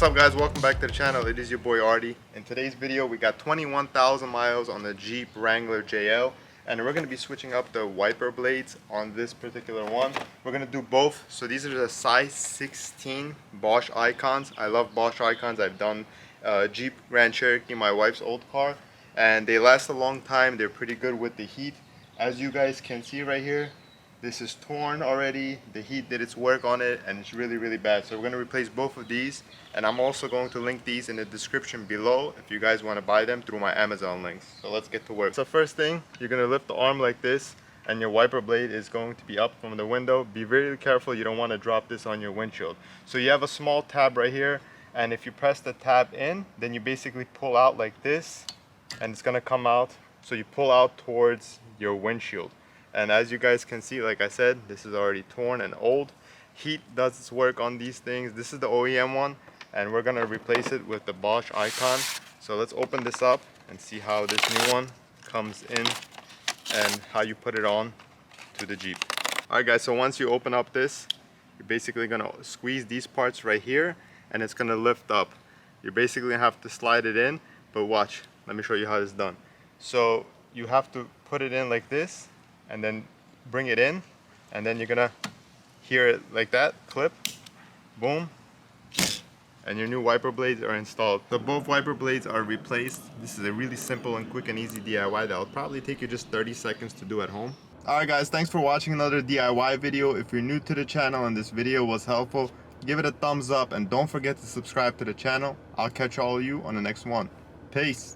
What's up guys, welcome back to the channel. It is your boy Artie. In today's video we got 21,000 miles on the Jeep Wrangler JL, and we're going to be switching up the wiper blades on this particular one. We're going to do both. So these are the size 16 Bosch Icons. I love Bosch Icons. I've done Jeep Grand Cherokee, my wife's old car, and they last a long time. They're pretty good with the heat. As you guys can see right here, this is torn already. The heat did its work on it and it's really bad. So we're going to replace both of these, and I'm also going to link these in the description below if you guys want to buy them through my Amazon links. So let's get to work. So first thing, you're going to lift the arm like this, and your wiper blade is going to be up from the window. Be very careful, you don't want to drop this on your windshield. So you have a small tab right here, and if you press the tab in, then you basically pull out like this, and it's going to come out. So you pull out towards your windshield. And as you guys can see, like I said, this is already torn and old. Heat does its work on these things. This is the OEM one, and we're gonna replace it with the Bosch Icon. So let's open this up and see how this new one comes in and how you put it on to the Jeep. Alright guys, so once you open up this, you're basically gonna squeeze these parts right here, and it's gonna lift up. You're basically gonna have to slide it in, but watch, let me show you how this is done. So you have to put it in like this, and then bring it in, and then you're gonna hear it like that, clip, boom, and your new wiper blades are installed. So both wiper blades are replaced. This is a really simple and quick and easy DIY that'll probably take you just 30 seconds to do at home. Alright guys, thanks for watching another DIY video. If you're new to the channel and this video was helpful, give it a thumbs up and don't forget to subscribe to the channel. I'll catch all of you on the next one. Peace!